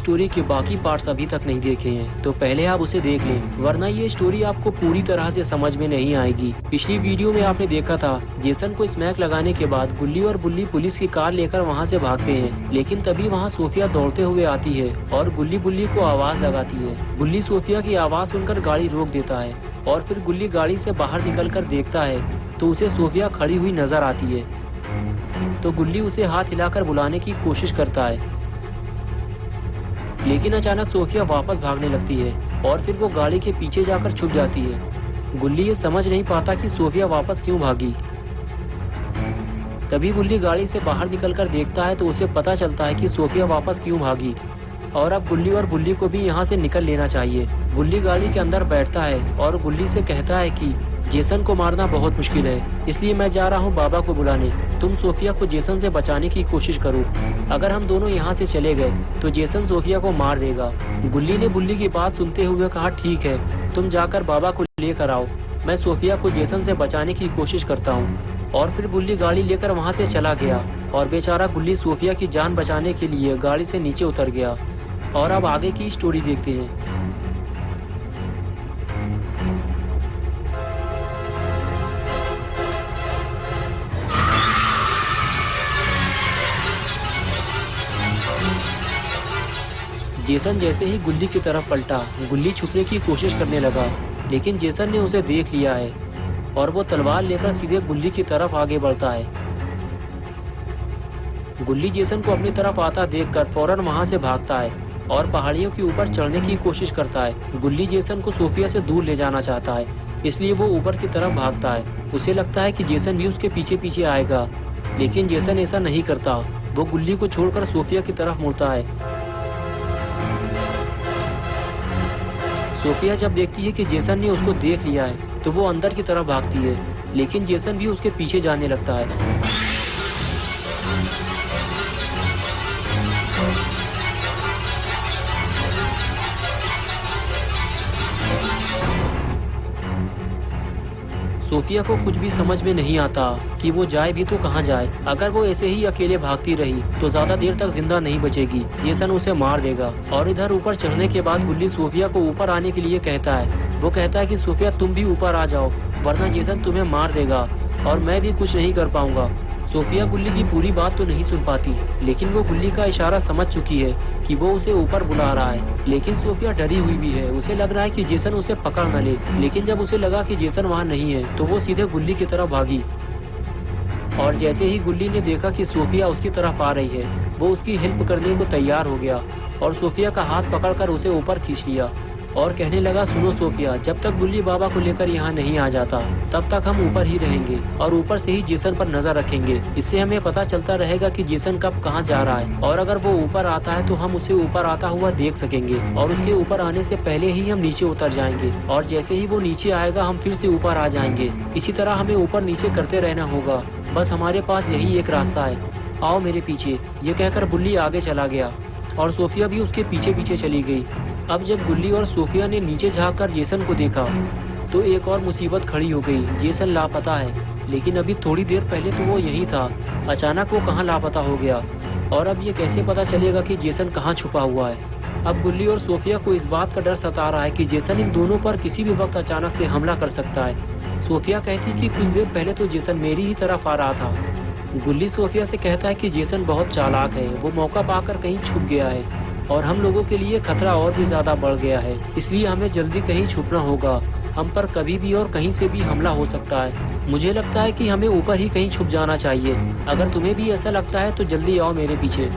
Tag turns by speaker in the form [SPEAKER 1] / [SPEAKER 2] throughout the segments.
[SPEAKER 1] Story के बाकी parts अभी तक नहीं देखे हैं तो पहले आप उसे देख लें, वरना ये स्टोरी आपको पूरी तरह से समझ में नहीं आएगी। पिछली वीडियो में आपने देखा था जेसन को स्मैक लगाने के बाद गुल्ली और बुल्ली पुलिस की कार लेकर वहाँ से भागते हैं, लेकिन तभी वहाँ सोफिया दौड़ते हुए आती है और गुल्ली बुल्ली को आवाज लगाती है। बुल्ली सोफिया की आवाज सुनकर गाड़ी रोक देता है और फिर गुल्ली गाड़ी से बाहर निकल कर देखता है तो उसे सोफिया खड़ी हुई नजर आती है। तो गुल्ली उसे हाथ हिलाकर बुलाने की कोशिश करता है, लेकिन अचानक सोफिया वापस भागने लगती है और फिर वो गाड़ी के पीछे जाकर छुप जाती है। गुल्ली ये समझ नहीं पाता कि सोफिया वापस क्यों भागी। तभी गुल्ली गाड़ी से बाहर निकलकर देखता है तो उसे पता चलता है कि सोफिया वापस क्यों भागी और अब गुल्ली और बुल्ली को भी यहाँ से निकल लेना चाहिए। गुल्ली गाड़ी के अंदर बैठता है और गुल्ली से कहता है कि जेसन को मारना बहुत मुश्किल है, इसलिए मैं जा रहा हूँ बाबा को बुलाने। तुम सोफिया को जेसन से बचाने की कोशिश करो। अगर हम दोनों यहाँ से चले गए तो जेसन सोफिया को मार देगा। गुल्ली ने बुल्ली की बात सुनते हुए कहा, ठीक है, तुम जाकर बाबा को लेकर आओ, मैं सोफिया को जेसन से बचाने की कोशिश करता हूँ। और फिर बुल्ली गाड़ी लेकर वहाँ से चला गया और बेचारा गुल्ली सोफिया की जान बचाने के लिए गाड़ी से नीचे उतर गया। और अब आगे की स्टोरी देखते हैं। जेसन जैसे ही गुल्ली की तरफ पलटा, गुल्ली छुपने की कोशिश करने लगा, लेकिन जेसन ने उसे देख लिया है और वो तलवार लेकर सीधे गुल्ली की तरफ आगे बढ़ता है। गुल्ली जेसन को अपनी तरफ आता देखकर फौरन वहां से भागता है और पहाड़ियों के ऊपर चढ़ने की कोशिश करता है। गुल्ली जेसन को सोफिया से दूर ले जाना चाहता है, इसलिए वो ऊपर की तरफ भागता है। उसे लगता है कि जेसन भी उसके पीछे पीछे आएगा, लेकिन जेसन ऐसा नहीं करता। वो गुल्ली को छोड़कर सोफिया की तरफ मुड़ता है। सोफिया जब देखती है कि जेसन ने उसको देख लिया है तो वो अंदर की तरफ भागती है, लेकिन जेसन भी उसके पीछे जाने लगता है। सोफिया को कुछ भी समझ में नहीं आता कि वो जाए भी तो कहाँ जाए। अगर वो ऐसे ही अकेले भागती रही तो ज्यादा देर तक जिंदा नहीं बचेगी, जेसन उसे मार देगा। और इधर ऊपर चढ़ने के बाद गुल्ली सोफिया को ऊपर आने के लिए कहता है। वो कहता है कि सोफिया तुम भी ऊपर आ जाओ, वरना जेसन तुम्हें मार देगा और मैं भी कुछ नहीं कर पाऊंगा। सोफिया गुल्ली की पूरी बात तो नहीं सुन पाती, लेकिन वो गुल्ली का इशारा समझ चुकी है कि वो उसे ऊपर बुला रहा है। लेकिन सोफिया डरी हुई भी है, उसे लग रहा है कि जेसन उसे पकड़ न ले। लेकिन जब उसे लगा कि जेसन वहाँ नहीं है तो वो सीधे गुल्ली की तरफ भागी। और जैसे ही गुल्ली ने देखा कि सोफिया उसकी तरफ आ रही है, वो उसकी हेल्प करने को तैयार हो गया और सोफिया का हाथ पकड़कर उसे ऊपर खींच लिया और कहने लगा, सुनो सोफिया, जब तक गुल्ली बाबा को लेकर यहाँ नहीं आ जाता तब तक हम ऊपर ही रहेंगे और ऊपर से ही जेसन पर नजर रखेंगे। इससे हमें पता चलता रहेगा कि जेसन कब कहाँ जा रहा है, और अगर वो ऊपर आता है तो हम उसे ऊपर आता हुआ देख सकेंगे और उसके ऊपर आने से पहले ही हम नीचे उतर जाएंगे और जैसे ही वो नीचे आएगा हम फिर से ऊपर आ जाएंगे। इसी तरह हमें ऊपर नीचे करते रहना होगा, बस हमारे पास यही एक रास्ता है, आओ मेरे पीछे। ये कहकर बुल्ली आगे चला गया और सोफिया भी उसके पीछे पीछे चली गई। अब जब गुल्ली और सोफिया ने नीचे झांककर जेसन को देखा तो एक और मुसीबत खड़ी हो गई। जेसन लापता है, लेकिन अभी थोड़ी देर पहले तो वो यही था, अचानक वो कहाँ लापता हो गया और अब ये कैसे पता चलेगा कि जेसन कहाँ छुपा हुआ है। अब गुल्ली और सोफिया को इस बात का डर सता रहा है कि जेसन इन दोनों पर किसी भी वक्त अचानक से हमला कर सकता है। सोफिया कहती कि कुछ देर पहले तो जेसन मेरी ही तरफ आ रहा था। गुल्ली सोफिया से कहता है कि जेसन बहुत चालाक है, वो मौका पाकर कहीं छुप गया है और हम लोगों के लिए खतरा और भी ज्यादा बढ़ गया है, इसलिए हमें जल्दी कहीं छुपना होगा। हम पर कभी भी और कहीं से भी हमला हो सकता है। मुझे लगता है कि हमें ऊपर ही कहीं छुप जाना चाहिए। अगर तुम्हें भी ऐसा लगता है तो जल्दी आओ मेरे पीछे।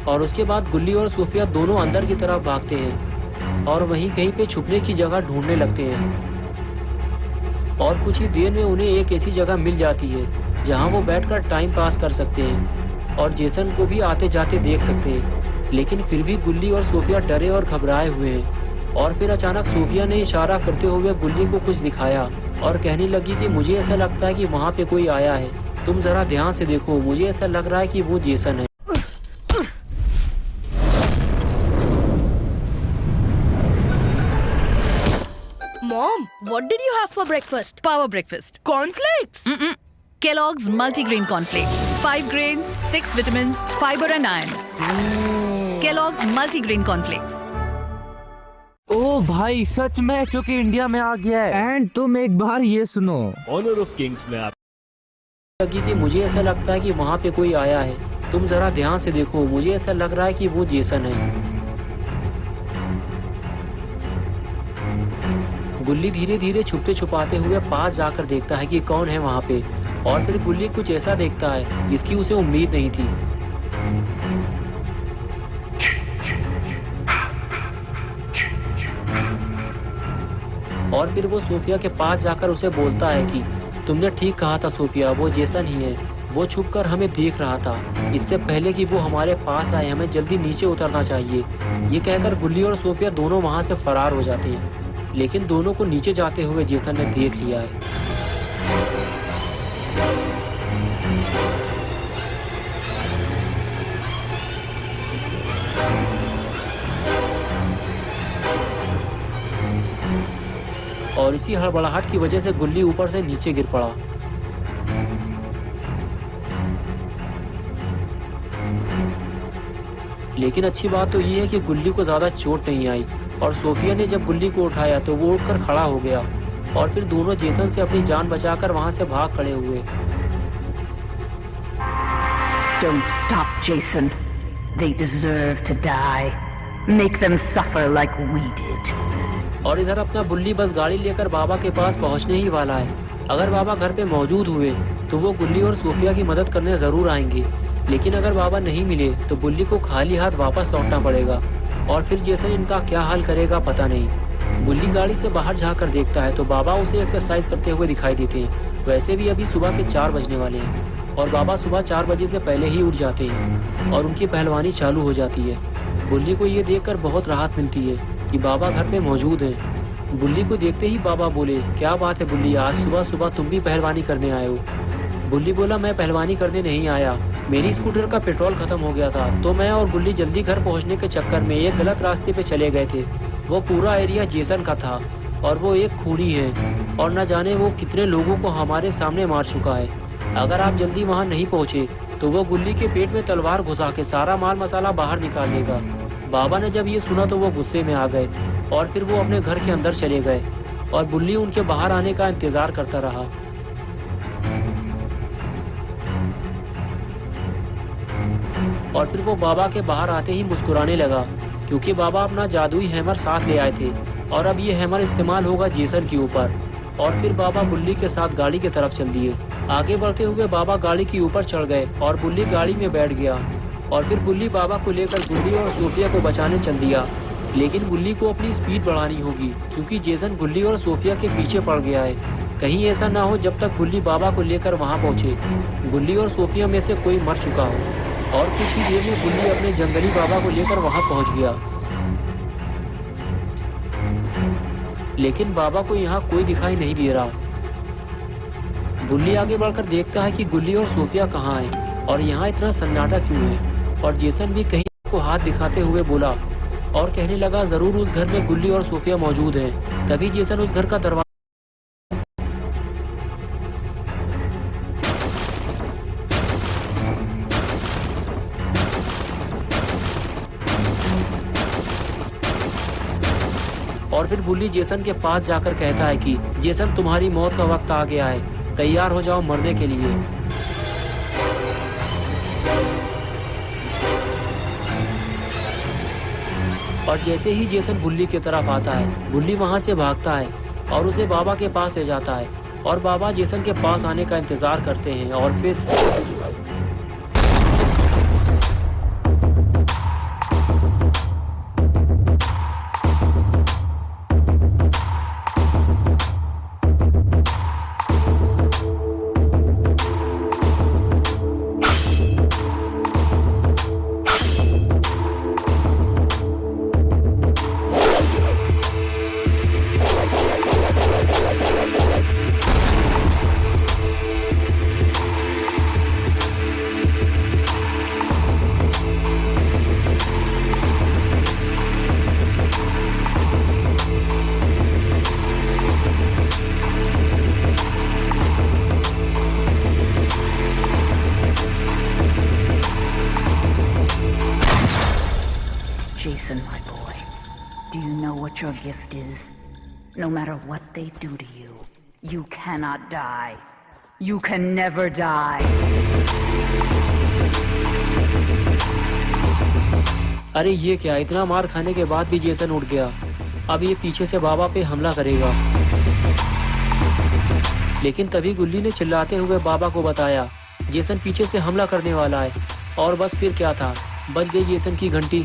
[SPEAKER 1] और उसके बाद गुल्ली और सोफिया दोनों अंदर की तरफ भागते हैं और वहीं कहीं पे छुपने की जगह ढूंढने लगते हैं। और कुछ ही देर में उन्हें एक ऐसी जगह मिल जाती है जहां वो बैठकर टाइम पास कर सकते हैं और जेसन को भी आते जाते देख सकते हैं। लेकिन फिर भी गुल्ली और सोफिया डरे और घबराए हुए हैं। और फिर अचानक सोफिया ने इशारा करते हुए गुल्ली को कुछ दिखाया और कहने लगी कि मुझे ऐसा लगता है कि वहाँ पे कोई आया है, तुम जरा ध्यान से देखो, मुझे ऐसा लग रहा है कि वो जेसन है।
[SPEAKER 2] Mom, what did you have for breakfast?
[SPEAKER 3] Power breakfast.
[SPEAKER 2] Cornflakes?
[SPEAKER 3] Kellogg's multigrain cornflakes. 5 grains, 6 vitamins, fiber and iron. Kellogg's multigrain cornflakes.
[SPEAKER 4] ओ भाई सच में चूंकि इंडिया में आ गया है। एंड तुम एक बार ये सुनो,
[SPEAKER 5] ऑनर ऑफ किंग्स में आप
[SPEAKER 1] लगी थी। मुझे ऐसा लगता है कि वहाँ पे कोई आया है। तुम जरा ध्यान से देखो, मुझे ऐसा लग रहा है कि वो जेसन है। गुल्ली धीरे धीरे छुपते छुपाते हुए पास जाकर देखता है कि कौन है वहाँ पे, और फिर गुल्ली कुछ ऐसा देखता है जिसकी उसे उम्मीद नहीं थी। और फिर वो सोफिया के पास जाकर उसे बोलता है कि तुमने ठीक कहा था सोफिया, वो जेसन ही है। वो छुपकर हमें देख रहा था। इससे पहले कि वो हमारे पास आए हमें जल्दी नीचे उतरना चाहिए। ये कहकर गुल्ली और सोफिया दोनों वहाँ से फरार हो जाते हैं, लेकिन दोनों को नीचे जाते हुए जेसन ने देख लिया है। और इसी हड़बड़ाहट की वजह से गुल्ली ऊपर से नीचे गिर पड़ा। लेकिन अच्छी बात तो ये है कि गुल्ली को ज्यादा चोट नहीं आई, और सोफिया ने जब गुल्ली को उठाया तो वो उठकर खड़ा हो गया, और फिर दोनों जेसन से अपनी जान बचाकर वहां से भाग खड़े हुए।
[SPEAKER 6] Don't stop, Jason. They deserve to die. Make them suffer like we did.
[SPEAKER 1] और इधर अपना बुल्ली बस गाड़ी लेकर बाबा के पास पहुंचने ही वाला है। अगर बाबा घर पे मौजूद हुए तो वो गुल्ली और सोफिया की मदद करने जरूर आएंगे, लेकिन अगर बाबा नहीं मिले तो बुल्ली को खाली हाथ वापस लौटना पड़ेगा, और फिर जेसन इनका क्या हाल करेगा पता नहीं। बुल्ली गाड़ी से बाहर झाँक देखता है तो बाबा उसे एक्सरसाइज करते हुए दिखाई देते हैं। वैसे भी अभी सुबह के 4 बजने वाले हैं, और बाबा सुबह 4 बजे से पहले ही उठ जाते हैं और उनकी पहलवानी चालू हो जाती है। बुल्ली को ये देखकर बहुत राहत मिलती है कि बाबा घर पे मौजूद हैं। बुल्ली को देखते ही बाबा बोले, क्या बात है बुल्ली, आज सुबह सुबह तुम भी पहलवानी करने आए हो? बुल्ली बोला, मैं पहलवानी करने नहीं आया, मेरी स्कूटर का पेट्रोल खत्म हो गया था, तो मैं और गुल्ली जल्दी घर पहुंचने के चक्कर में एक गलत रास्ते पे चले गए थे। वो पूरा एरिया जेसन का था, और वो एक खूनी है, और न जाने वो कितने लोगों को हमारे सामने मार चुका है। अगर आप जल्दी वहाँ नहीं पहुँचे तो वो गुल्ली के पेट में तलवार घुसा के सारा माल मसाला बाहर निकाल देगा। बाबा ने जब ये सुना तो वो गुस्से में आ गए, और फिर वो अपने घर के अंदर चले गए, और बुल्ली उनके बाहर आने का इंतजार करता रहा। और फिर वो बाबा के बाहर आते ही मुस्कुराने लगा, क्योंकि बाबा अपना जादुई हैमर साथ ले आए थे, और अब ये हैमर इस्तेमाल होगा जेसन के ऊपर। और फिर बाबा बुल्ली के साथ गाड़ी की तरफ चल दिए। आगे बढ़ते हुए बाबा गाड़ी के ऊपर चढ़ गए और बुल्ली गाड़ी में बैठ गया, और फिर बुल्ली बाबा को लेकर गुल्ली और सोफिया को बचाने चल दिया। लेकिन बुल्ली को अपनी स्पीड बढ़ानी होगी, क्योंकि जेसन गुल्ली और सोफिया के पीछे पड़ गया है। कहीं ऐसा ना हो जब तक बुल्ली बाबा को लेकर वहां पहुंचे गुल्ली और सोफिया में से कोई मर चुका हो। और कुछ ही देर में बुल्ली अपने जंगली बाबा को लेकर वहां पहुंच गया, लेकिन बाबा को यहाँ कोई दिखाई नहीं दे रहा। बुल्ली आगे बढ़कर देखता है कि गुल्ली और सोफिया कहाँ हैं और यहाँ इतना सन्नाटा क्यों है। और जेसन भी कहीं को हाथ दिखाते हुए बोला और कहने लगा, जरूर उस घर में गुल्ली और सोफिया मौजूद हैं। तभी जेसन उस घर का दरवाजा और फिर बुल्ली जेसन के पास जाकर कहता है कि जेसन, तुम्हारी मौत का वक्त आ गया है, तैयार हो जाओ मरने के लिए। और जैसे ही जेसन बुल्ली की तरफ आता है, बुल्ली वहां से भागता है और उसे बाबा के पास ले जाता है, और बाबा जेसन के पास आने का इंतजार करते हैं। और फिर
[SPEAKER 6] Jason, my boy, do you know what your gift is? No matter what they do to you, you cannot die. You can never die.
[SPEAKER 1] अरे ये क्या, इतना मार खाने के बाद भी जेसन उठ गया। अब ये पीछे से बाबा पे हमला करेगा। लेकिन तभी गुल्ली ने चिल्लाते हुए बाबा को बताया जेसन पीछे से हमला करने वाला है। और बस फिर क्या था, बज गई जेसन की घंटी।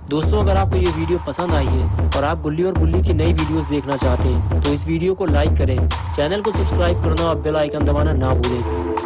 [SPEAKER 1] दोस्तों, अगर आपको ये वीडियो पसंद आई है और आप गुल्ली और बुल्ली की नई वीडियोस देखना चाहते हैं तो इस वीडियो को लाइक करें, चैनल को सब्सक्राइब करना और बेल आइकन दबाना ना भूलें।